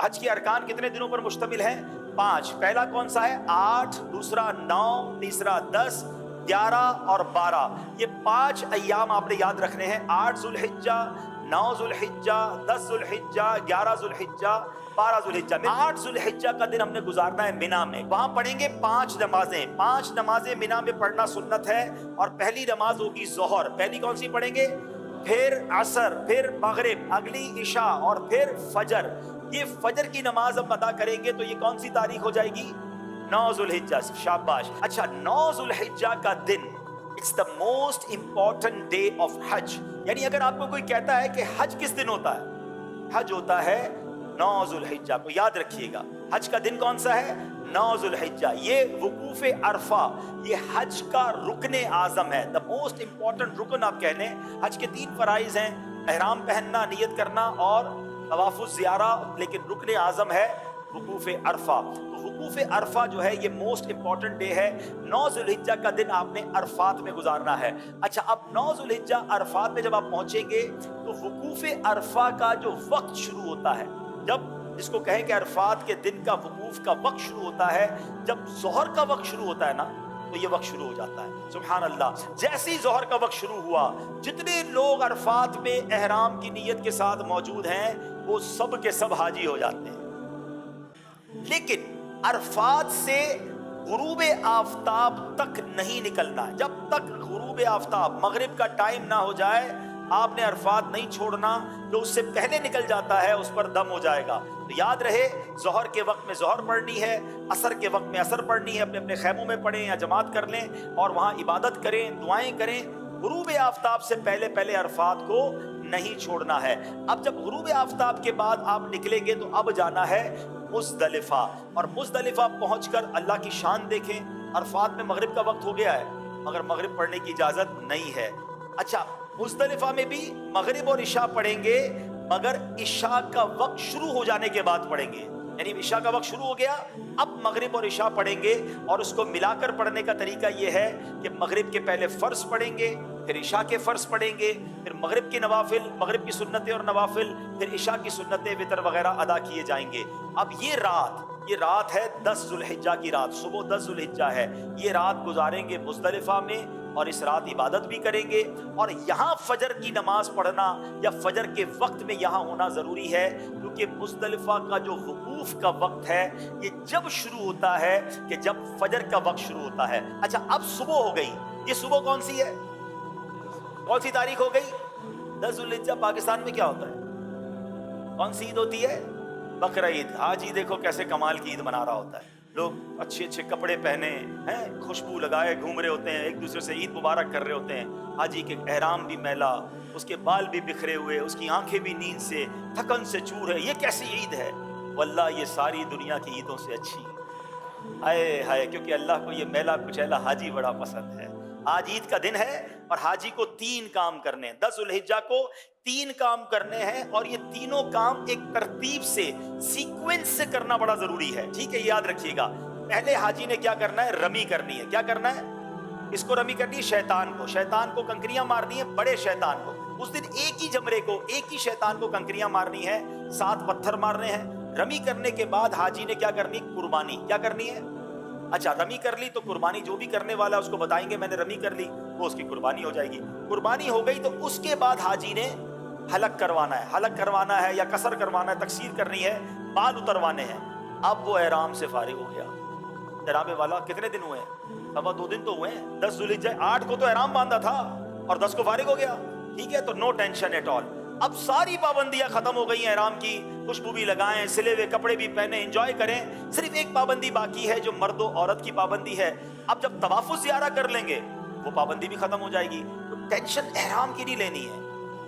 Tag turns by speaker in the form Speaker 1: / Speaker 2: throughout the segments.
Speaker 1: تو حج کے ارکان کتنے دنوں پر مشتمل ہیں؟ 5۔ پہلا کون سا ہے؟ 8، دوسرا 9، تیسرا 10، 11 اور 12۔ یہ 5 ایام آپ نے یاد رکھنے ہیں، 8 ذوالحجہ، 9 ذوالحجہ، 10 ذوالحجہ، 11 ذوالحجہ، 12 ذوالحجہ۔ 8 ذوالحجہ کا دن ہم نے گزارنا ہے مینا میں، وہاں پڑھیں گے 5 نمازیں۔ 5 نمازیں مینا میں پڑھنا سنت ہے، اور پہلی نماز ہوگی ظہر، پہلی کون سی پڑھیں گے؟ پھر عصر، پھر مغرب، اگلی عشاء، اور پھر فجر۔ یہ فجر کی نماز ہم ادا کریں گے تو یہ کون سی تاریخ ہو جائے گی؟ 9 ذوالحجہ۔ شاباش۔ اچھا، 9 ذوالحجہ کا دن It's the most important day of حج۔ یعنی اگر آپ کو کوئی کہتا ہے کہ حج کس دن ہوتا ہے، حج ہوتا ہے 9 ذوالحجہ کو، یاد رکھیے گا۔ حج کا دن کون سا ہے؟ 9 ذوالحجہ۔ یہ وقوف عرفہ، یہ حج کا رکن اعظم ہے، the most important رکن آپ کہہ لیں۔ حج کے 3 فرائض ہیں، احرام پہننا، نیت کرنا اور طواف الزیارہ، لیکن رکن اعظم ہے وقوف عرفہ۔ تو وقوف عرفہ جو ہے یہ موسٹ امپورٹنٹ ڈے ہے۔ 9 ذوالحجہ کا دن آپ نے عرفات میں گزارنا ہے۔ اچھا، اب 9 ذوالحجہ عرفات میں جب آپ پہنچیں گے تو وقوف عرفہ کا جو وقت شروع ہوتا ہے، جب جس کو کہیں کہ عرفات کے دن کا وقوف کا وقت شروع ہوتا ہے، جب ظہر کا وقت شروع ہوتا ہے نا، تو یہ وقت شروع ہو جاتا ہے۔ سبحان اللہ۔ جیسے ہی ظہر کا وقت شروع ہوا، جتنے لوگ عرفات میں احرام کی نیت کے ساتھ موجود ہیں وہ سب کے سب حاجی ہو جاتے ہیں۔ لیکن عرفات سے غروب آفتاب تک نہیں نکلنا ہے۔ جب تک غروب آفتاب، مغرب کا ٹائم نہ ہو جائے، آپ نے عرفات نہیں چھوڑنا۔ جو اس سے پہلے نکل جاتا ہے اس پر دم ہو جائے گا۔ تو یاد رہے، ظہر کے وقت میں ظہر پڑھنی ہے، عصر کے وقت میں عصر پڑھنی ہے، اپنے اپنے خیموں میں پڑھیں یا جماعت کر لیں اور وہاں عبادت کریں، دعائیں کریں۔ غروب آفتاب سے پہلے پہلے عرفات کو نہیں چھوڑنا ہے۔ اب جب غروب آفتاب کے بعد آپ نکلیں گے تو اب جانا ہے مزدلفہ، اور مزدلفہ پہنچ کر اللہ کی شان دیکھیں۔ عرفات میں مغرب کا وقت ہو گیا ہے مگر مغرب پڑھنے کی اجازت نہیں ہے۔ اچھا، مزدلفہ میں بھی مغرب اور عشاء پڑھیں گے، مگر عشاء کا وقت شروع ہو جانے کے بعد پڑھیں گے۔ یعنی عشاء کا وقت شروع ہو گیا، اب مغرب اور عشاء پڑھیں گے، اور اس کو ملا کر پڑھنے کا طریقہ یہ ہے کہ مغرب کے پہلے فرض پڑھیں گے، پھر عشاء کے فرض پڑھیں گے، پھر مغرب کے نوافل، مغرب کی سنتیں اور نوافل، پھر عشاء کی سنتیں وتر وغیرہ ادا کیے جائیں گے۔ اب یہ رات ہے 10 ذوالحجہ کی رات، صبح 10 ذوالحجہ ہے، یہ رات گزاریں گے مزدلفہ میں، اور اس رات عبادت بھی کریں گے۔ اور یہاں فجر کی نماز پڑھنا یا فجر کے وقت میں یہاں ہونا ضروری ہے، کیونکہ مزدلفہ کا جو وقوف کا وقت ہے یہ جب شروع ہوتا ہے کہ جب فجر کا وقت شروع ہوتا ہے۔ اچھا، اب صبح ہو گئی، یہ صبح کون سی ہے؟ کون سی تاریخ ہو گئی؟ 10 ذوالحجہ۔ پاکستان میں کیا ہوتا ہے؟ کون سی عید ہوتی ہے؟ بقرہ عید۔ آج ہی دیکھو کیسے کمال کی عید منا رہا ہوتا ہے، لوگ اچھے اچھے کپڑے پہنے ہیں، خوشبو لگائے گھوم رہے ہوتے ہیں، ایک دوسرے سے عید مبارک کر رہے ہوتے ہیں۔ حاجی کے احرام بھی میلا، اس کے بال بھی بکھرے ہوئے، اس کی آنکھیں بھی نیند سے، تھکن سے چور ہے۔ یہ کیسی عید ہے؟ واللہ یہ ساری دنیا کی عیدوں سے اچھی ہے۔ ہائے ہائے، کیونکہ اللہ کو یہ میلا کچیلا حاجی بڑا پسند ہے۔ آج عید کا دن ہے اور حاجی کو 3 کام کرنے ہیں، 10 ذوالحجہ کو 3 کام کرنے ہیں، اور یہ تینوں کام ایک ترتیب سے، سیکوینس سے کرنا بڑا ضروری ہے۔ ٹھیک ہے، یاد رکھیے گا۔ پہلے حاجی نے کیا کرنا ہے؟ رمی کرنی ہے۔ کیا کرنا ہے؟ اس کو رمی کرنی ہے شیطان کو کنکریاں مارنی ہے، بڑے شیطان کو۔ اس دن ایک ہی جمرے کو، ایک ہی شیطان کو کنکریاں مارنی ہے، 7 پتھر مارنے ہیں۔ رمی کرنے کے بعد حاجی نے کیا کرنی؟ قربانی۔ کیا کرنی ہے؟ اچھا، رمی کر لی تو قربانی، جو بھی کرنے والا اس کو بتائیں گے میں نے رمی کر لی، وہ اس کی قربانی ہو جائے گی۔ قربانی ہو گئی تو اس کے بعد حاجی نے حلق کروانا ہے یا قصر کروانا ہے، تقصیر کرنی ہے، بال اتروانے ہیں۔ اب وہ احرام سے فارغ ہو گیا۔ احرام والا کتنے دن ہوئے ہیں؟ 2 دن تو ہوئے ہیں۔ 10 ذوالحجہ 8 کو تو احرام باندھا تھا اور 10 کو فارغ ہو گیا۔ ٹھیک ہے، تو نو ٹینشن ایٹ آل۔ اب ساری پابندیاں ختم ہو گئی ہیں احرام کی، خوشبو بھی لگائیں، سلے ہوئے کپڑے بھی پہنے، انجوائے کریں۔ صرف ایک پابندی باقی ہے جو مرد و عورت کی پابندی ہے۔ اب جب طواف الزیارہ کر لیں گے وہ پابندی بھی ختم ہو جائے گی۔ تو ٹینشن احرام کی نہیں لینی ہے۔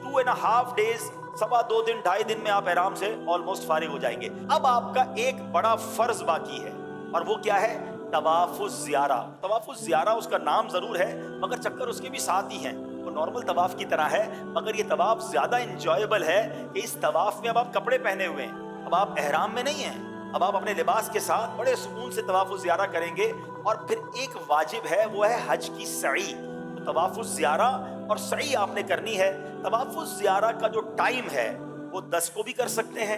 Speaker 1: 2.5 days، 2.25 دن، 2.5 دن میں آپ احرام سے آلموسٹ فارغ ہو جائیں گے۔ اب آپ کا ایک بڑا فرض باقی ہے، اور وہ کیا ہے؟ طواف الزیارہ۔ طواف الزیارہ اس کا نام ضرور ہے مگر چکر اس کے بھی ساتھ ہی ہیں۔ وہ نارمل طواف کی طرح ہے، مگر یہ طواف زیادہ انجوائبل ہے کہ اس طواف میں اب آپ کپڑے پہنے ہوئے ہیں، اب آپ احرام میں نہیں ہیں، اب آپ اپنے لباس کے ساتھ بڑے سکون سے طواف الزیارہ کریں گے۔ اور پھر ایک واجب ہے، وہ ہے حج کی سعی۔ تو طواف الزیارہ اور سعی آپ نے کرنی ہے۔ طواف الزیارہ کا جو ٹائم ہے وہ 10 کو بھی کر سکتے ہیں،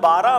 Speaker 1: 12